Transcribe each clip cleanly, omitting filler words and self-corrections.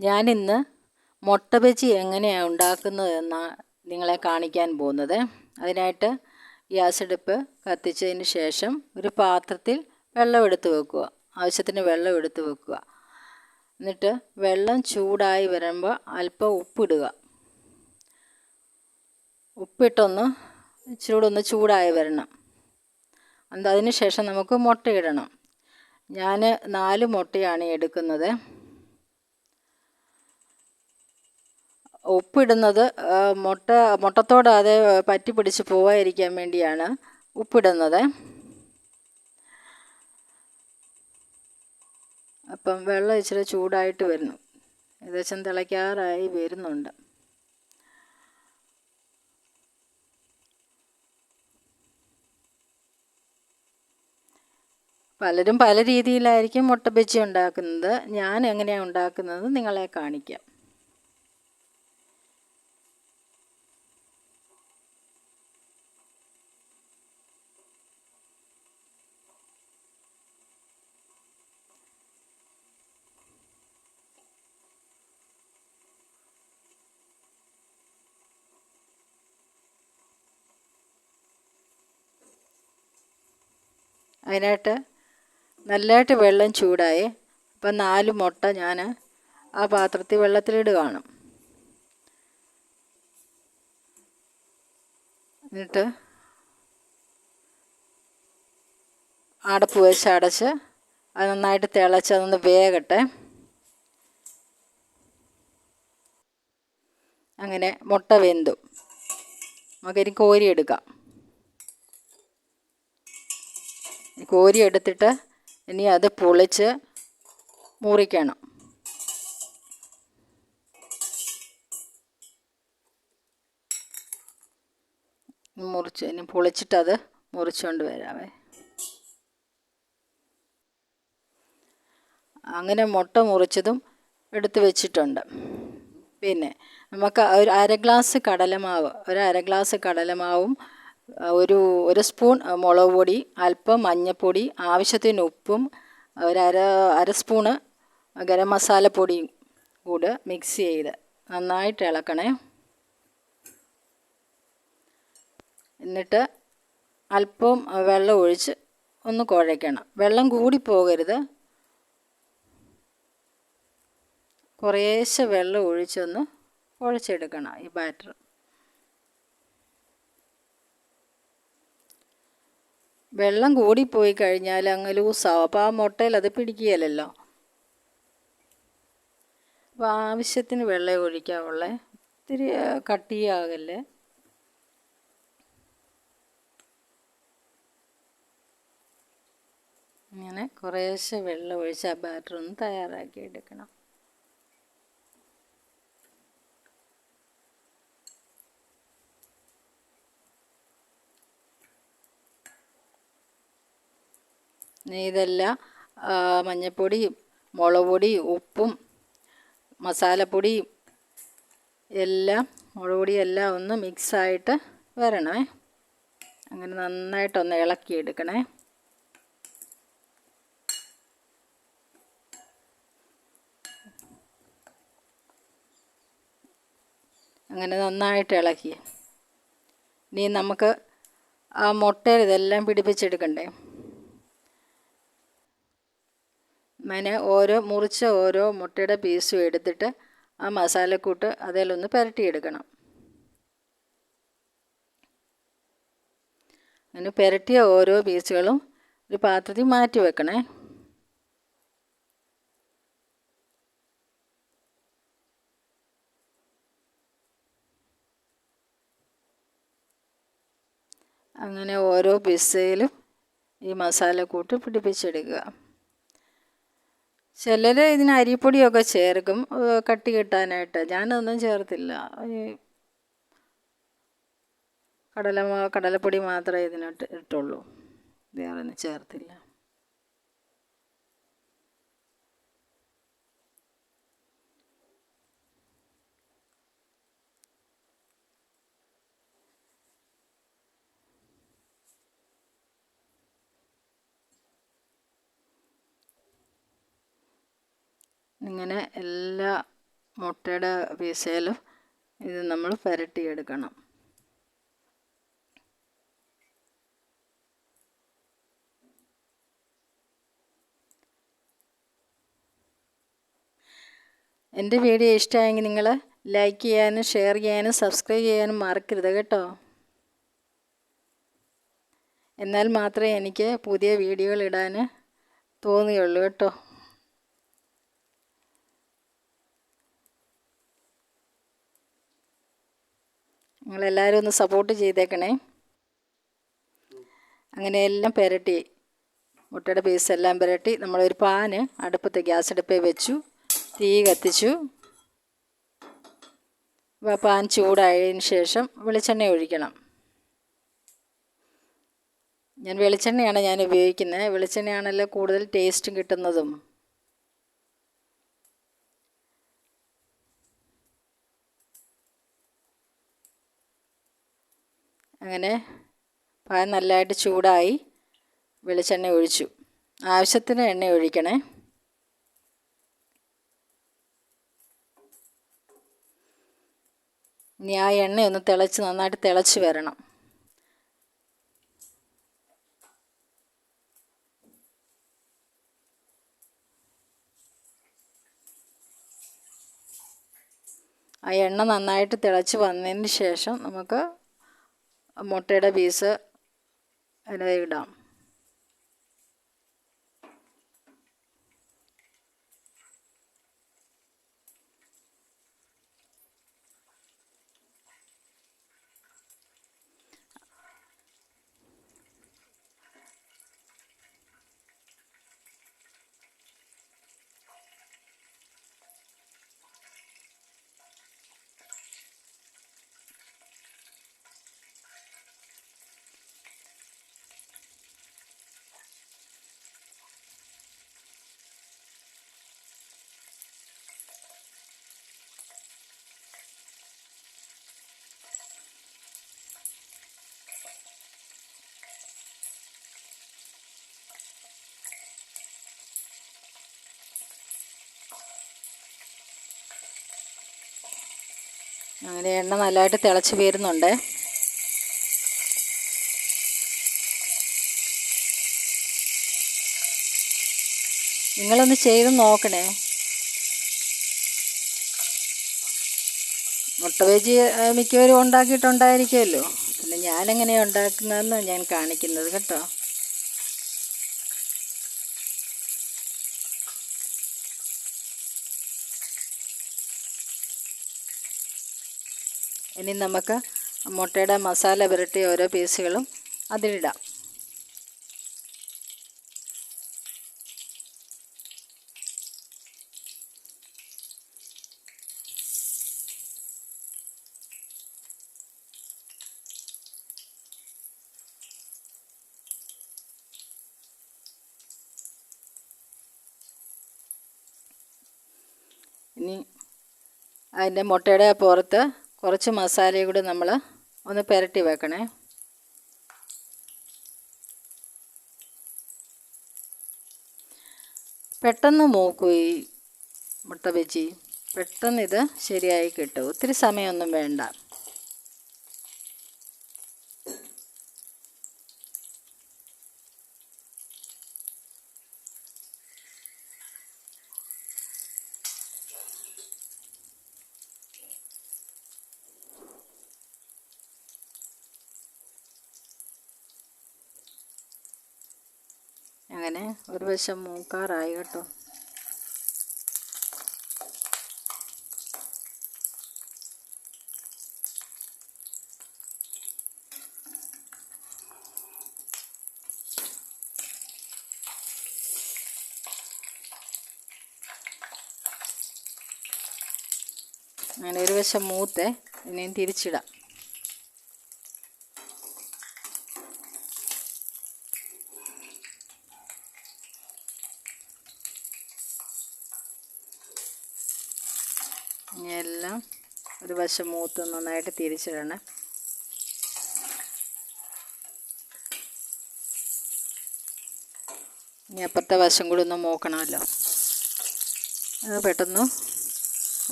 ഞാനിന്ന് മുട്ട ബജി എങ്ങനെയാണ് ഉണ്ടാക്കുന്നതെന്നാണ് നിങ്ങളെ കാണിക്കാൻ പോകുന്നത്. അതിനായിട്ട് ഗ്യാസ് അടുപ്പ് കത്തിച്ചതിന് ശേഷം ഒരു പാത്രത്തിൽ വെള്ളം എടുത്ത് വെക്കുക. ആവശ്യത്തിന് വെള്ളം എടുത്ത് വെക്കുക. എന്നിട്ട് വെള്ളം ചൂടായി വരുമ്പോൾ അല്പം ഉപ്പിടുക. ഉപ്പിട്ടൊന്ന് ഇച്ചിരി ചൂടായി വരണം. അതിന് ശേഷം നമുക്ക് മുട്ടയിടണം. ഞാൻ 4 മുട്ടയാണ് എടുക്കുന്നത്. ഉപ്പിടുന്നത് മുട്ടത്തോട് അത് പറ്റി പിടിച്ച് പോവാതിരിക്കാൻ വേണ്ടിയാണ് ഉപ്പിടുന്നത്. അപ്പം വെള്ളം ഇച്ചിരി ചൂടായിട്ട് വരുന്നു. ഏകദേശം തിളയ്ക്കാറായി വരുന്നുണ്ട്. പലരും പല രീതിയിലായിരിക്കും മുട്ട ബജി ഉണ്ടാക്കുന്നത്. ഞാൻ എങ്ങനെയാണ് ഉണ്ടാക്കുന്നത് നിങ്ങളെ കാണിക്കാം. അതിനായിട്ട് നല്ലതായിട്ട് വെള്ളം ചൂടായി. അപ്പം 4 മുട്ട ഞാൻ ആ പാത്രത്തിൽ വെള്ളത്തിലിടുകയാണ്. എന്നിട്ട് അടപ്പ് വെച്ച് അടച്ച് അത് നന്നായിട്ട് തിളച്ച് അതൊന്ന് വേകട്ടെ. അങ്ങനെ മുട്ട വെന്തു. നമുക്കിനി കോരിയെടുക്കാം. കോരിയെടുത്തിട്ട് ഇനി അത് പൊളിച്ച് മുറിക്കണം. ഇനി പൊളിച്ചിട്ടത് മുറിച്ചുകൊണ്ട് വരാമേ. അങ്ങനെ മുട്ട മുറിച്ചതും എടുത്ത് വെച്ചിട്ടുണ്ട്. പിന്നെ നമുക്ക് ഒരു അര ഗ്ലാസ് കടലമാവും ഒരു സ്പൂൺ മുളക് പൊടി, അല്പം മഞ്ഞൾപ്പൊടി, ആവശ്യത്തിന് ഉപ്പും, അര സ്പൂണ് ഗരം മസാലപ്പൊടിയും കൂടെ മിക്സ് ചെയ്ത് നന്നായിട്ട് ഇളക്കണേ. എന്നിട്ട് അല്പം വെള്ളം ഒഴിച്ച് ഒന്ന് കുഴയ്ക്കണം. വെള്ളം കൂടി പോകരുത്. കുറേശ്ശെ വെള്ളം ഒഴിച്ചൊന്ന് കുഴച്ചെടുക്കണം ഈ ബാറ്റർ. വെള്ളം കൂടിപ്പോയി കഴിഞ്ഞാൽ അങ്ങ് ലൂസാവും. അപ്പോൾ ആ മുട്ടയിൽ അത് പിടിക്കുകയില്ലല്ലോ. അപ്പോൾ ആവശ്യത്തിന് വെള്ളം ഒഴിക്കാവുള്ളേ. ഒത്തിരി കട്ടിയാകല്ലേ. ഇങ്ങനെ കുറേശ്ശെ വെള്ളം ഒഴിച്ച് ആ ബാറ്റർ ഒന്ന് തയ്യാറാക്കി എടുക്കണം. ഇതെല്ലാം മഞ്ഞൾപ്പൊടിയും മുളക് പൊടിയും ഉപ്പും മസാലപ്പൊടിയും മുളക് പൊടിയും എല്ലാം ഒന്ന് മിക്സായിട്ട് വരണേ. അങ്ങനെ നന്നായിട്ടൊന്ന് ഇളക്കിയെടുക്കണേ. അങ്ങനെ നന്നായിട്ട് ഇളക്കി ഇനി നമുക്ക് ആ മുട്ടയിൽ ഇതെല്ലാം പിടിപ്പിച്ചെടുക്കണ്ടേ. അങ്ങനെ മുറിച്ച ഓരോ മുട്ടയുടെ പീസും എടുത്തിട്ട് ആ മസാലക്കൂട്ട് അതിലൊന്ന് പുരട്ടിയെടുക്കണം. അങ്ങനെ പുരട്ടിയ ഓരോ പീസുകളും ഒരു പാത്രത്തിൽ മാറ്റി വെക്കണേ. അങ്ങനെ ഓരോ പിസ്സയിലും ഈ മസാലക്കൂട്ട് പിടിപ്പിച്ചെടുക്കുക. ചിലർ ഇതിന് അരിപ്പൊടിയൊക്കെ ചേർക്കും കട്ടി കിട്ടാനായിട്ട്. ഞാനതൊന്നും ചേർത്തില്ല. കടലപ്പൊടി മാത്രമേ ഇതിനകത്ത് ഇട്ടുള്ളൂ, വേറെ ഒന്നും ചേർത്തില്ല. ഇങ്ങനെ എല്ലാ മുട്ടയുടെ പീസയിലും ഇത് നമ്മൾ പുരട്ടിയെടുക്കണം. എൻ്റെ വീഡിയോ ഇഷ്ടമായെങ്കിൽ നിങ്ങൾ ലൈക്ക് ചെയ്യാനും ഷെയർ ചെയ്യാനും സബ്സ്ക്രൈബ് ചെയ്യാനും മറക്കരുത് കേട്ടോ. എന്നാൽ മാത്രമേ എനിക്ക് പുതിയ വീഡിയോകൾ ഇടാൻ തോന്നുകയുള്ളൂ കേട്ടോ. നിങ്ങളെല്ലാവരും ഒന്ന് സപ്പോർട്ട് ചെയ്തേക്കണേ. അങ്ങനെ എല്ലാം പുരട്ടി, മുട്ടയുടെ പീസെല്ലാം പുരട്ടി നമ്മളൊരു പാന് അടുപ്പത്ത് ഗ്യാസ് അടുപ്പിൽ വെച്ചു, തീ കത്തിച്ചു. പാൻ ചൂടായതിന് ശേഷം വെളിച്ചെണ്ണ ഒഴിക്കണം. ഞാൻ വെളിച്ചെണ്ണയാണ് ഉപയോഗിക്കുന്നത്. വെളിച്ചെണ്ണയാണല്ലോ കൂടുതൽ ടേസ്റ്റും കിട്ടുന്നതും. അങ്ങനെ പാൻ നല്ലതായിട്ട് ചൂടായി, വെളിച്ചെണ്ണ ഒഴിച്ചു. ആവശ്യത്തിന് എണ്ണ ഒഴിക്കണേ. ഇനി ആ എണ്ണയൊന്ന് നന്നായിട്ട് തിളച്ച് വരണം. ആ എണ്ണ നന്നായിട്ട് തിളച്ച് വന്നതിന് ശേഷം നമുക്ക് മുട്ടയുടെ പീസ് അതിൽ ഇടാം. അങ്ങനെ എണ്ണ നല്ലതായിട്ട് തിളച്ച് വരുന്നുണ്ട്. നിങ്ങളൊന്ന് ചെയ്ത് നോക്കണേ. മുട്ട ബജി മിക്കവരും ഉണ്ടാക്കിയിട്ടുണ്ടായിരിക്കുമല്ലോ. പിന്നെ ഞാനെങ്ങനെയാണ് ഉണ്ടാക്കുന്നതെന്ന് ഞാൻ കാണിക്കുന്നത് കേട്ടോ. ഇനി നമുക്ക് മുട്ടയുടെ മസാല പുരട്ടിയ ഓരോ പീസുകളും അതിലിടാം. ഇനി അതിൻ്റെ മുട്ടയുടെ പുറത്ത് കുറച്ച് മസാലയും കൂടി നമ്മൾ ഒന്ന് പുരട്ടി വെക്കണേ. പെട്ടെന്ന് മൂക്കും ഈ മുട്ട ബജി. പെട്ടെന്ന് ഇത് ശരിയായി കിട്ടും. ഒത്തിരി സമയമൊന്നും വേണ്ട. അങ്ങനെ ഒരു വശം മൂക്കാറായി കേട്ടോ. അങ്ങനെ ഒരു വശം മൂത്തേ, ഇനിയും തിരിച്ചിടാം. എല്ലാം ഒരു വശം മൂത്ത് നന്നായിട്ട് തിരിച്ചിടണം. ഇനി അപ്പുറത്തെ വശം കൂടി ഒന്ന് മൂക്കണമല്ലോ. അത് പെട്ടെന്ന്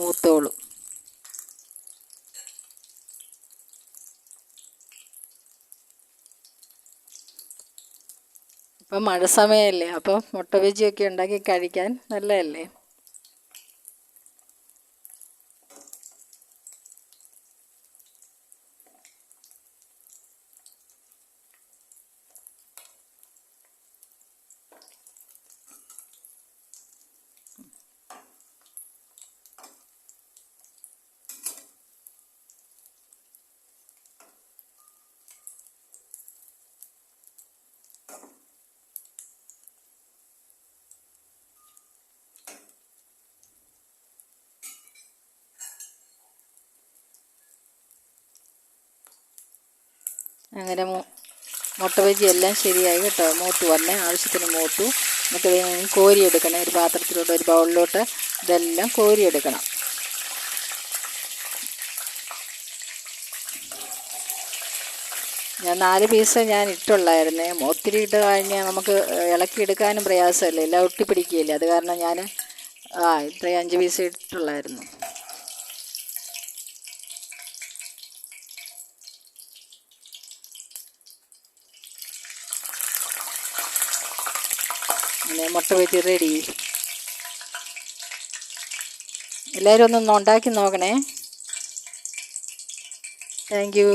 മൂത്തോളും. ഇപ്പം മഴ സമയമല്ലേ, അപ്പോൾ മുട്ട ബജിയൊക്കെ ഉണ്ടാക്കി കഴിക്കാൻ നല്ലതല്ലേ. അങ്ങനെ മുട്ട ബജി എല്ലാം ശരിയായി കേട്ടോ. മൂത്ത് വന്നേ, ആവശ്യത്തിന് മൂത്തു. നമുക്ക് കോരിയെടുക്കണം. ഒരു പാത്രത്തിലോട്ട്, ഒരു ബൗളിലോട്ട് ഇതെല്ലാം കോരിയെടുക്കണം. ഞാൻ 4 പീസ് ഞാൻ ഇട്ടുള്ളായിരുന്നേ. ഒത്തിരി ഇട്ട് കഴിഞ്ഞാൽ നമുക്ക് ഇളക്കിയെടുക്കാനും പ്രയാസമല്ലേ, എല്ലാം ഒട്ടിപ്പിടിക്കുകയില്ലേ. അത് കാരണം ഞാൻ ഇത്രയും 5 പീസ് ഇട്ടുള്ളായിരുന്നു. അങ്ങനെ മുട്ട ബജി റെഡി. എല്ലാവരും ഒന്ന് ഉണ്ടാക്കി നോക്കണേ. Thank you.